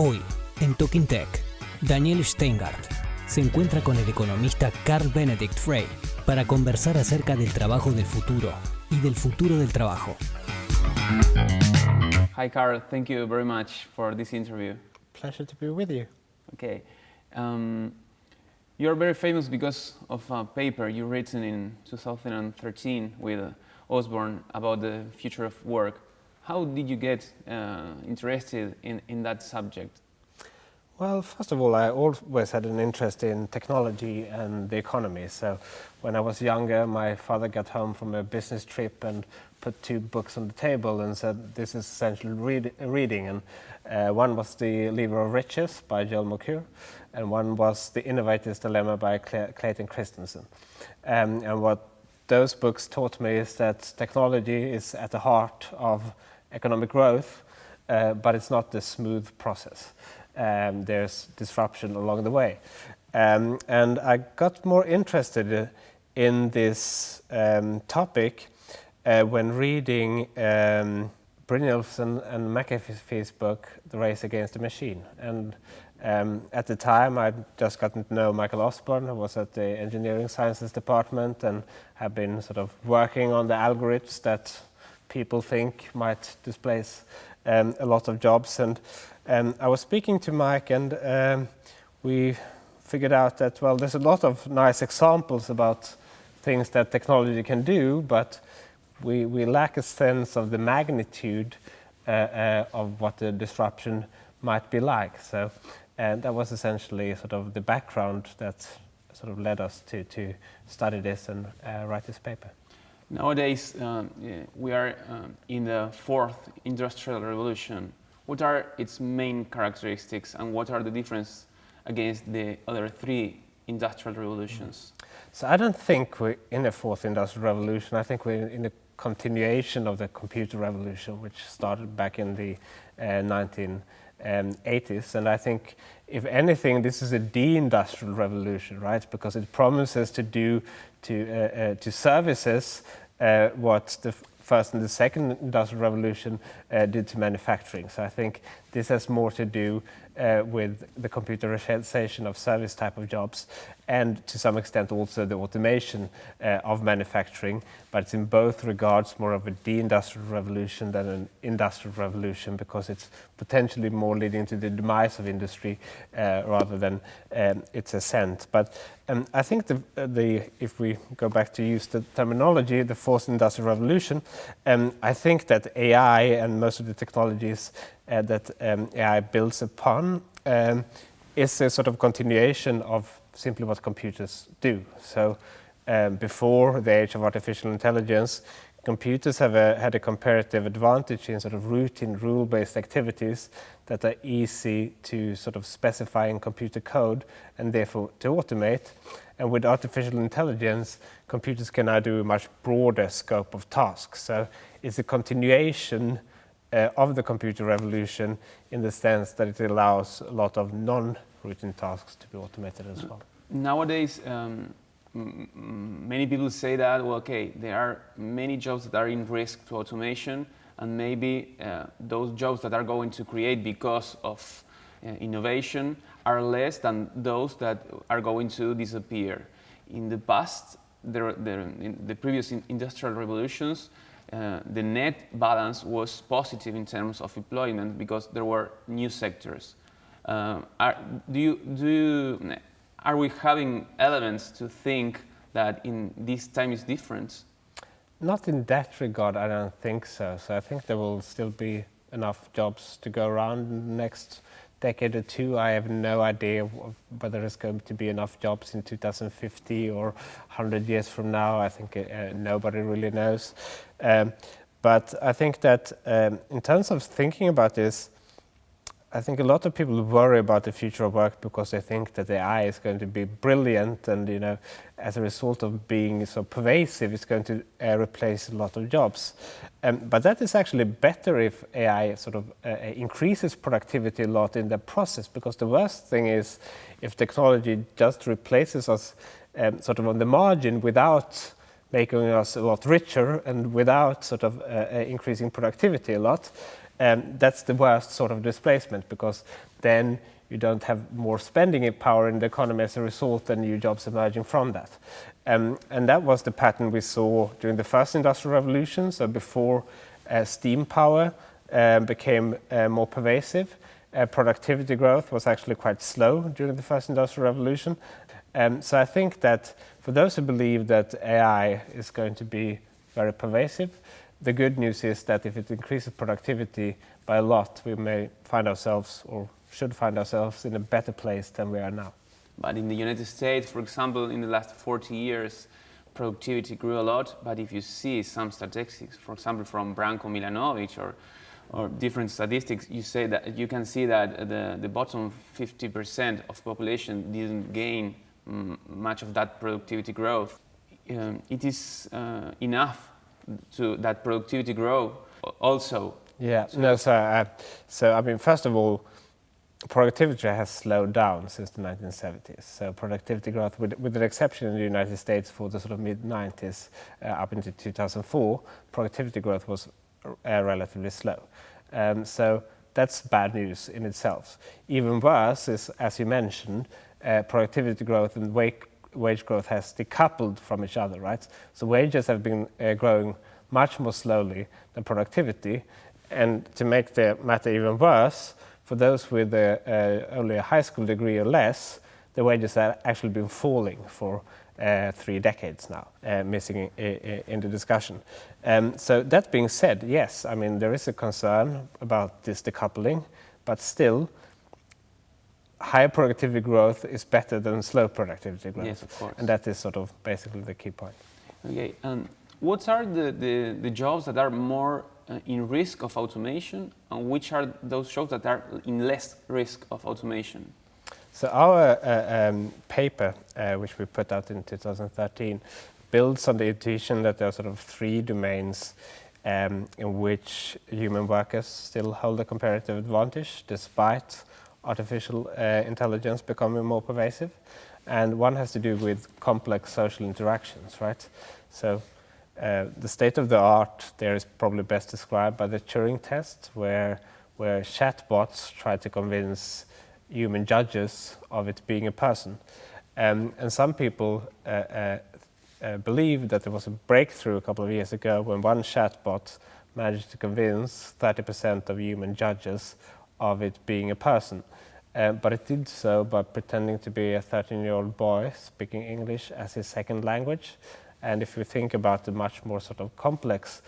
Hoy, en Toquin TEC, Daniel Schteingart se encuentra con el economista Benedikt Frey para conversar acerca del trabajo del futuro y del futuro del trabajo. Hi, Carl. Thank you very much for this interview. Pleasure to be with you. Okay. You're very famous because of a paper you written in 2013 with Osborne about the future of work. How did you get interested in that subject? Well, first of all, I always had an interest in technology and the economy. So when I was younger, my father got home from a business trip and put two books on the table and said, this is essential reading. And one was The Lever of Riches by Joel Mokyr, and one was The Innovator's Dilemma by Clayton Christensen. And what those books taught me is that technology is at the heart of economic growth, but it's not the smooth process. There's disruption along the way. And I got more interested in this topic when reading Brynjolfsson and McAfee's book, The Race Against the Machine. And at the time, I'd just gotten to know Michael Osborne, who was at the Engineering Sciences Department and had been sort of working on the algorithms that people think might displace a lot of jobs. And I was speaking to Mike, and we figured out that, well, there's a lot of nice examples about things that technology can do, but we lack a sense of the magnitude of what the disruption might be like. So, and that was essentially sort of the background that sort of led us to study this and write this paper. Nowadays, we are in the fourth industrial revolution. What are its main characteristics, and what are the differences against the other three industrial revolutions? So I don't think we're in a fourth industrial revolution. I think we're in a continuation of the computer revolution, which started back in the 1980s. And I think, if anything, this is a de-industrial revolution, right? Because it promises to do to services what the first and the second industrial revolution did to manufacturing. So I think this has more to do with the computerization of service type of jobs, and to some extent also the automation of manufacturing, but it's in both regards more of a de-industrial revolution than an industrial revolution, because it's potentially more leading to the demise of industry rather than its ascent. But I think if we go back to use the terminology, the fourth industrial revolution, I think that AI and most of the technologies that AI builds upon is a sort of continuation of simply what computers do. So before the age of artificial intelligence, computers have had a comparative advantage in sort of routine, rule-based activities that are easy to sort of specify in computer code and therefore to automate. And with artificial intelligence, computers can now do a much broader scope of tasks. So it's a continuation of the computer revolution in the sense that it allows a lot of non-routine tasks to be automated as well. Nowadays, many people say that, well, okay, there are many jobs that are in risk to automation, and maybe those jobs that are going to create because of innovation are less than those that are going to disappear. In the past, in the previous industrial revolutions, the net balance was positive in terms of employment because there were new sectors. Are we having elements to think that in this time is different? Not in that regard, I don't think so. So I think there will still be enough jobs to go around in the next decade or two. I have no idea whether there's going to be enough jobs in 2050 or 100 years from now. I think nobody really knows. But I think that in terms of thinking about this, I think a lot of people worry about the future of work because they think that AI is going to be brilliant, and as a result of being so pervasive, it's going to replace a lot of jobs. But that is actually better if AI sort of increases productivity a lot in the process, because the worst thing is if technology just replaces us sort of on the margin without making us a lot richer and without sort of increasing productivity a lot. that's the worst sort of displacement, because then you don't have more spending power in the economy as a result, and new jobs emerging from that. And that was the pattern we saw during the first industrial revolution, so before steam power became more pervasive. Productivity growth was actually quite slow during the first industrial revolution. So I think that for those who believe that AI is going to be very pervasive, the good news is that if it increases productivity by a lot, we may find ourselves, or should find ourselves, in a better place than we are now. But in the United States, for example, in the last 40 years, productivity grew a lot. But if you see some statistics, for example, from Branko Milanovic or different statistics, you can see that the bottom 50% of population didn't gain much of that productivity growth. It is enough to that productivity grow also. Yeah, no, so I mean, first of all, productivity has slowed down since the 1970s. So productivity growth, with an exception in the United States for the sort of mid-90s up into 2004, productivity growth was relatively slow. So that's bad news in itself. Even worse is, as you mentioned, productivity growth and wage growth has decoupled from each other, right? So wages have been growing much more slowly than productivity. And to make the matter even worse, for those with only a high school degree or less, the wages have actually been falling for 3 decades now, missing in the discussion. So that being said, yes, I mean, there is a concern about this decoupling, but still, high productivity growth is better than slow productivity growth. Yes, of course. And that is sort of basically the key point. Okay, and what are the jobs that are more in risk of automation, and which are those jobs that are in less risk of automation? So our paper, which we put out in 2013, builds on the intuition that there are sort of 3 domains in which human workers still hold a comparative advantage despite artificial intelligence becoming more pervasive. And one has to do with complex social interactions, right? So the state of the art there is probably best described by the Turing test, where chatbots try to convince human judges of it being a person. And some people believe that there was a breakthrough a couple of years ago when one chatbot managed to convince 30% of human judges of it being a person. But it did so by pretending to be a 13-year-old boy speaking English as his second language. And if we think about the much more sort of complex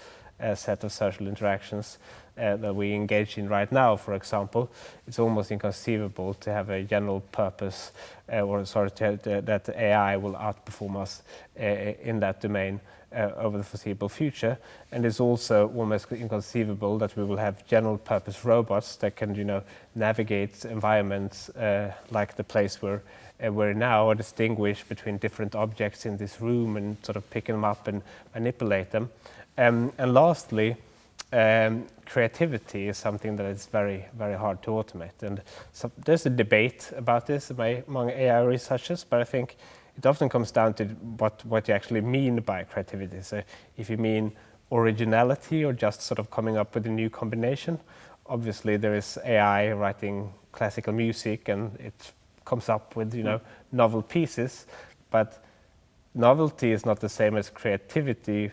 set of social interactions that we engage in right now, for example, it's almost inconceivable to have a general purpose, that the AI will outperform us in that domain over the foreseeable future. And it's also almost inconceivable that we will have general purpose robots that can, navigate environments like the place we're now, or distinguish between different objects in this room and sort of pick them up and manipulate them. And lastly, creativity is something that is very, very hard to automate. And so there's a debate about this among AI researchers, but I think it often comes down to what you actually mean by creativity. So if you mean originality or just sort of coming up with a new combination, obviously there is AI writing classical music and it comes up with, novel pieces, but novelty is not the same as creativity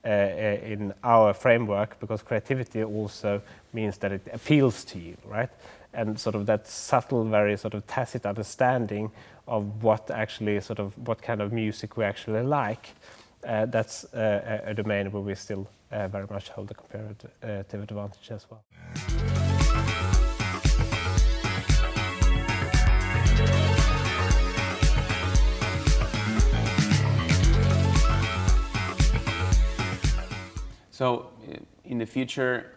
in our framework, because creativity also means that it appeals to you, right? And sort of that subtle, very sort of tacit understanding of what kind of music we actually like, that's a domain where we still very much hold a comparative advantage as well. So in the future,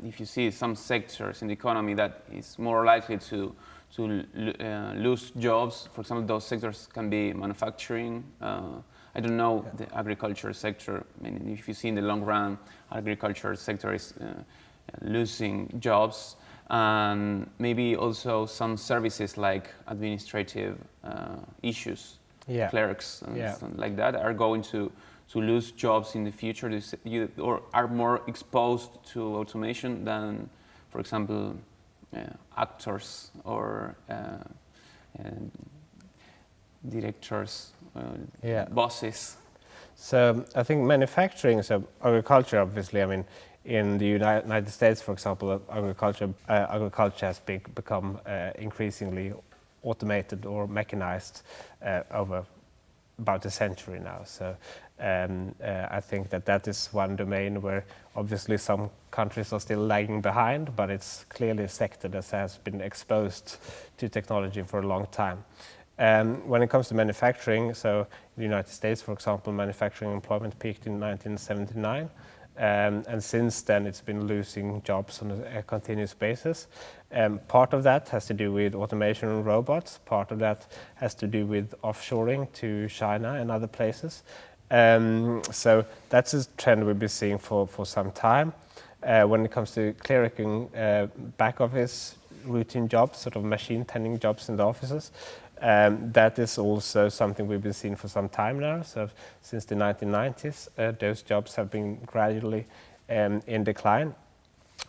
if you see some sectors in the economy that is more likely to lose jobs, for example, those sectors can be manufacturing. I don't know the agriculture sector. I mean, if you see in the long run, agriculture sector is losing jobs, and maybe also some services like administrative issues, clerks and something like that are going to lose jobs in the future, or are more exposed to automation than for example, actors or directors, bosses? So I think manufacturing, so agriculture, obviously, I mean, in the United States, for example, agriculture has become increasingly automated or mechanized over about a century now. So I think that is one domain where obviously some countries are still lagging behind, but it's clearly a sector that has been exposed to technology for a long time. When it comes to manufacturing, so in the United States, for example, manufacturing employment peaked in 1979. And since then it's been losing jobs on a continuous basis. Part of that has to do with automation and robots, part of that has to do with offshoring to China and other places. So that's a trend we've been seeing for some time. When it comes to clerical back office routine jobs, sort of machine tending jobs in the offices, that is also something we've been seeing for some time now. So since the 1990s, those jobs have been gradually in decline.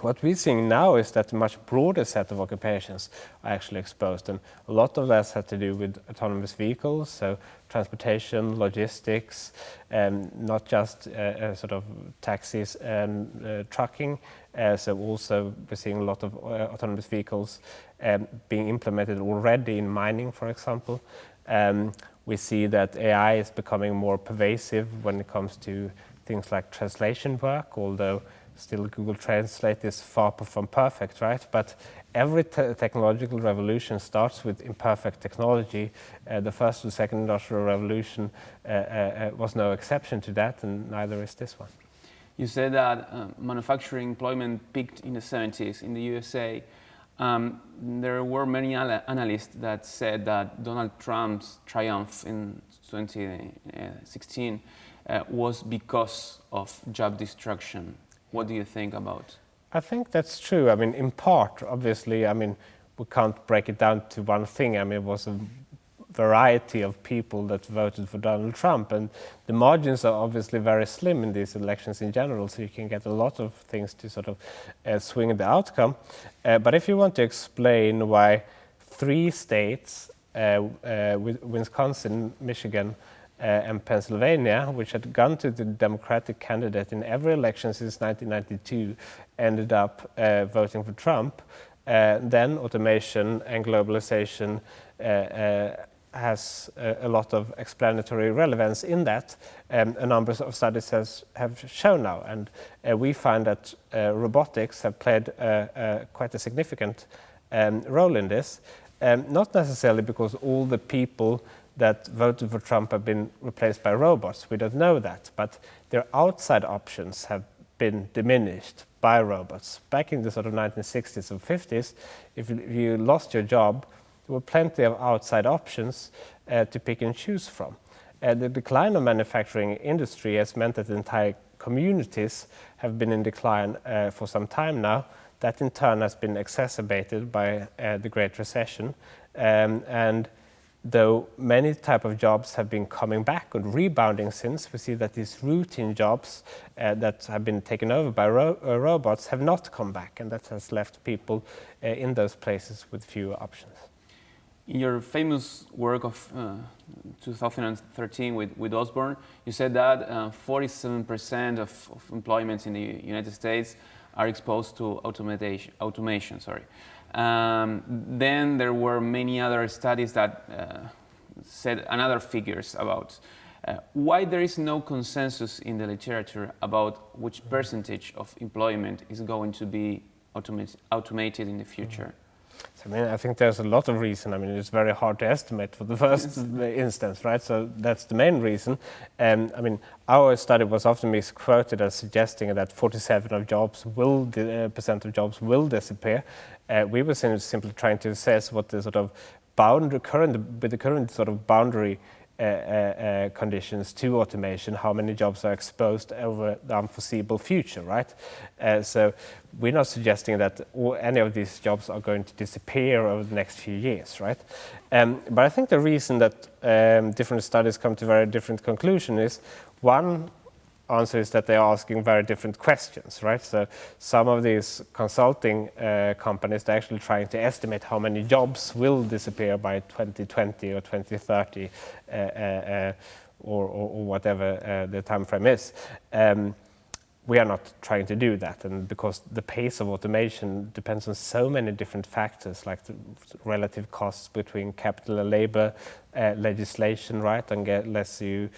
What we're seeing now is that a much broader set of occupations are actually exposed, and a lot of that has to do with autonomous vehicles, so transportation, logistics, not just sort of taxis and trucking. So also we're seeing a lot of autonomous vehicles being implemented already in mining, for example. We see that AI is becoming more pervasive when it comes to things like translation work, although still Google Translate is far from perfect, right? But every technological revolution starts with imperfect technology. The first and second industrial revolution was no exception to that, and neither is this one. You said that manufacturing employment peaked in the 70s in the USA. There were many analysts that said that Donald Trump's triumph in 2016 was because of job destruction. What do you think about? I think that's true. I mean, in part, obviously, I mean, we can't break it down to one thing. I mean, it was a variety of people that voted for Donald Trump, and the margins are obviously very slim in these elections in general, so you can get a lot of things to sort of swing the outcome. But if you want to explain why 3 states, Wisconsin, Michigan, and Pennsylvania, which had gone to the Democratic candidate in every election since 1992, ended up voting for Trump, then automation and globalization has a lot of explanatory relevance in that. A number of studies have shown now, and we find that robotics have played quite a significant role in this, not necessarily because all the people that voted for Trump have been replaced by robots. We don't know that, but their outside options have been diminished by robots. Back in the sort of 1960s and 50s, if you lost your job, there were plenty of outside options to pick and choose from. The decline of manufacturing industry has meant that entire communities have been in decline for some time now. That in turn has been exacerbated by the Great Recession, and though many type of jobs have been coming back and rebounding since, we see that these routine jobs that have been taken over by robots have not come back, and that has left people in those places with fewer options. In your famous work of 2013 with Osborne, you said that 47% of employments in the United States are exposed to automation. Then there were many other studies that said another figures about why there is no consensus in the literature about which percentage of employment is going to be automated in the future. So, I mean, I think there's a lot of reason. I mean, it's very hard to estimate for the first instance, right? So that's the main reason. I mean, our study was often misquoted as suggesting that 47% of jobs will disappear. We were simply trying to assess what the sort of current sort of boundary conditions to automation, how many jobs are exposed over the unforeseeable future, right? So we're not suggesting that any of these jobs are going to disappear over the next few years, right? But I think the reason that different studies come to very different conclusions is, one, answer is that they are asking very different questions, right? So some of these consulting companies, they're actually trying to estimate how many jobs will disappear by 2020 or 2030 or whatever the time frame is. We are not trying to do that, and because the pace of automation depends on so many different factors, like the relative costs between capital and labor, legislation, right? Unless you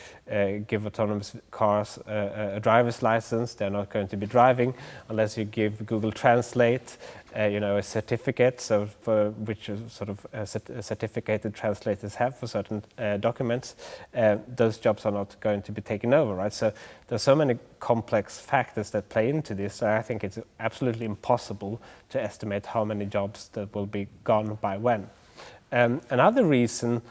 give autonomous cars a driver's license, they're not going to be driving. Unless you give Google Translate, a certificate, so for which sort of certificated translators have for certain documents, those jobs are not going to be taken over, right? So there's so many complex factors that play into this. So I think it's absolutely impossible to estimate how many jobs that will be gone by when. Another reason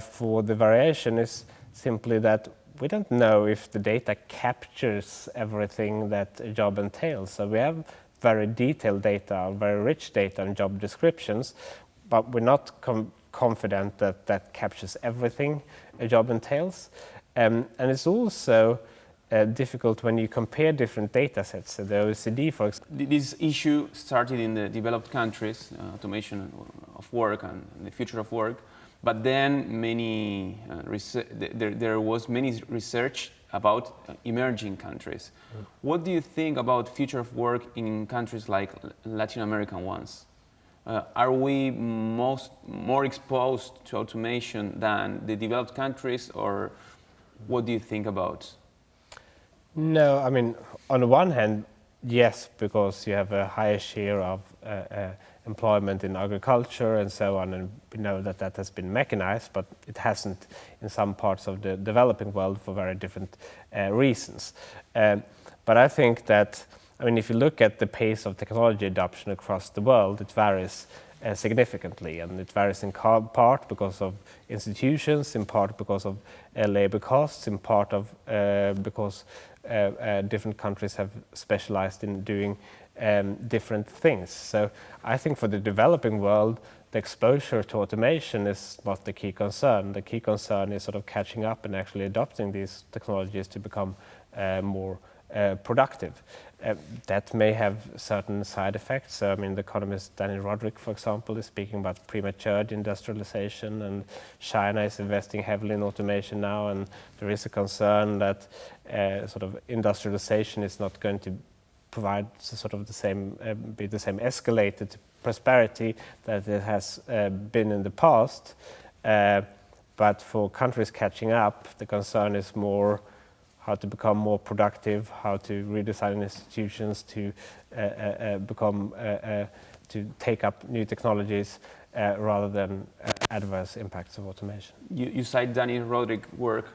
for the variation is simply that we don't know if the data captures everything that a job entails. So we have very detailed data, very rich data and job descriptions, but we're not confident that that captures everything a job entails. And it's also difficult when you compare different data sets. So the OECD, for example. This issue started in the developed countries, automation of work and the future of work, but then there was many research about emerging countries. What do you think about future of work in countries like Latin American ones? Are we more exposed to automation than the developed countries, or what do you think about? No, I mean, on the one hand, yes, because you have a higher share of employment in agriculture and so on, and we know that that has been mechanized, but it hasn't in some parts of the developing world for very different reasons. But I think that, I mean, if you look at the pace of technology adoption across the world, it varies significantly, and it varies in part because of institutions, in part because of labor costs, in part of because different countries have specialized in doing different things. So I think for the developing world, the exposure to automation is not the key concern. The key concern is sort of catching up and actually adopting these technologies to become more productive. That may have certain side effects. So, I mean, the economist Daniel Rodrik, for example, is speaking about premature industrialization, and China is investing heavily in automation now, and there is a concern that sort of industrialization is not going to provide sort of the same, be the same escalated prosperity that it has been in the past. But for countries catching up, the concern is more how to become more productive, how to redesign institutions to become to take up new technologies rather than adverse impacts of automation. You cite Daniel Rodrik's work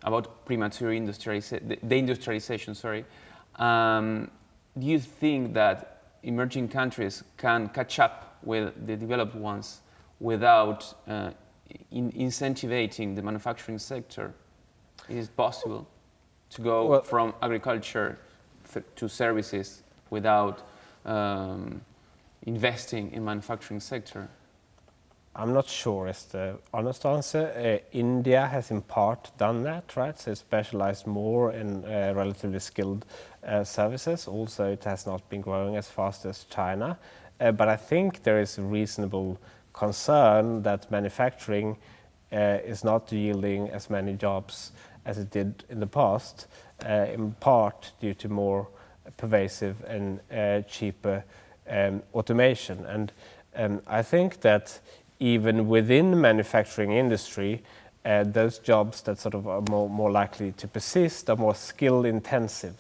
about premature deindustrialization. Sorry. Do you think that emerging countries can catch up with the developed ones without incentivizing the manufacturing sector? Is it possible to go from agriculture to services without investing in manufacturing sector? I'm not sure is the honest answer. India has in part done that, right? So it's specialized more in relatively skilled services. Also, it has not been growing as fast as China. But I think there is a reasonable concern that manufacturing is not yielding as many jobs as it did in the past, in part due to more pervasive and cheaper automation. And I think that even within the manufacturing industry, those jobs that sort of are more likely to persist are more skill intensive.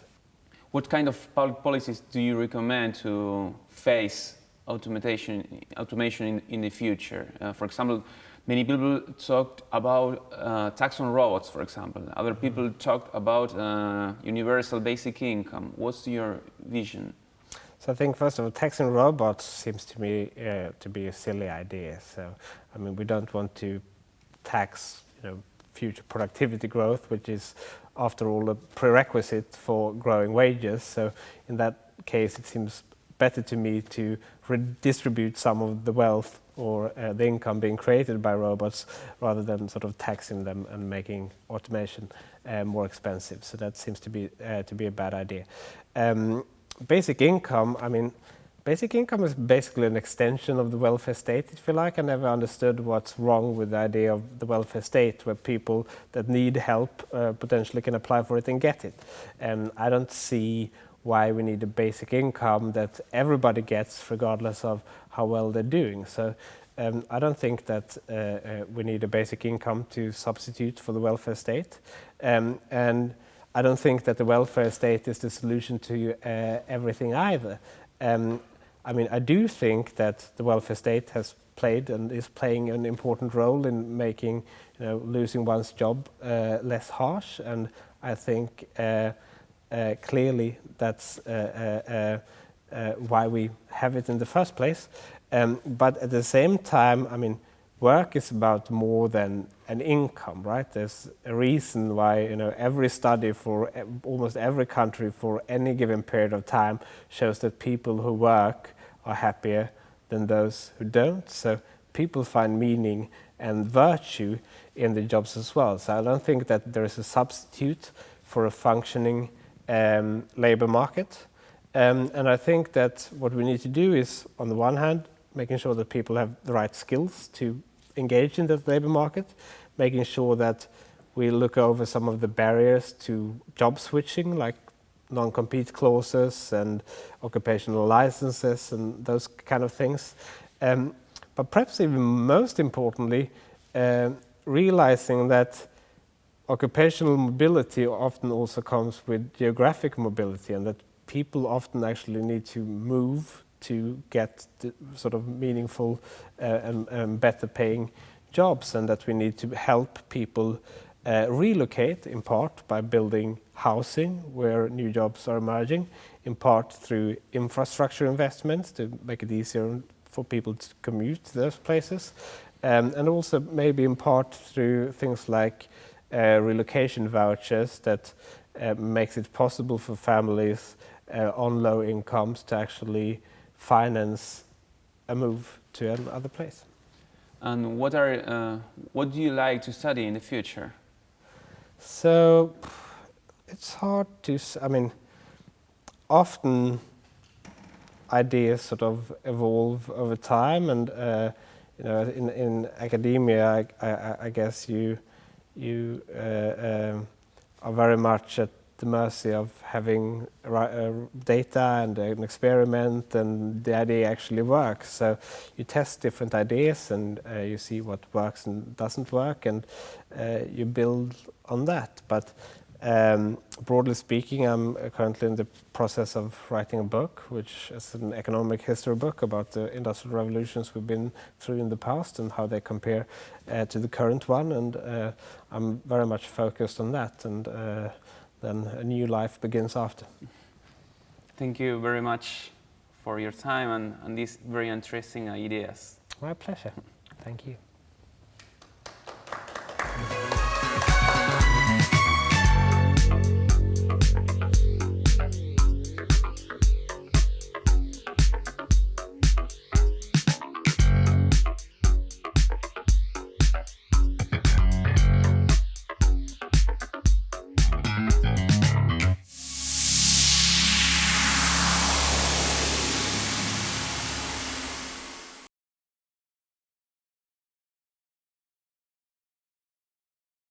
What kind of policies do you recommend to face automation in the future? For example, many people talked about tax on robots, for example. Other people talked about universal basic income. What's your vision? So I think, first of all, taxing robots seems to me to be a silly idea. So, I mean, we don't want to tax, future productivity growth, which is, after all, a prerequisite for growing wages. So, in that case, it seems better to me to redistribute some of the wealth or the income being created by robots rather than sort of taxing them and making automation more expensive. So that seems to be a bad idea. Basic income, I mean, basic income is basically an extension of the welfare state, if you like. I never understood what's wrong with the idea of the welfare state, where people that need help potentially can apply for it and get it. I don't see why we need a basic income that everybody gets regardless of how well they're doing. So I don't think that we need a basic income to substitute for the welfare state. And I don't think that the welfare state is the solution to everything either. I mean, I do think that the welfare state has played and is playing an important role in making, losing one's job less harsh. And I think clearly that's why we have it in the first place. But at the same time, I mean, work is about more than an income, right? There's a reason why, every study for almost every country for any given period of time shows that people who work are happier than those who don't. So people find meaning and virtue in the jobs as well. So I don't think that there is a substitute for a functioning labor market. And I think that what we need to do is, on the one hand, making sure that people have the right skills to engage in that labor market, making sure that we look over some of the barriers to job switching, like non-compete clauses and occupational licenses and those kind of things. But perhaps even most importantly, realizing that occupational mobility often also comes with geographic mobility, and that people often actually need to move to get the sort of meaningful and better paying jobs, and that we need to help people relocate, in part by building housing where new jobs are emerging, in part through infrastructure investments to make it easier for people to commute to those places, and also maybe in part through things like relocation vouchers that makes it possible for families on low incomes to actually finance a move to another place. And what do you like to study in the future? So it's hard to, I mean, often ideas sort of evolve over time, and in academia, I guess you are very much at the mercy of having data and an experiment, and the idea actually works. So you test different ideas, and you see what works and doesn't work, and you build on that. But broadly speaking, I'm currently in the process of writing a book, which is an economic history book about the industrial revolutions we've been through in the past and how they compare to the current one. And I'm very much focused on that, and then a new life begins after. Thank you very much for your time and these very interesting ideas. My pleasure. Thank you.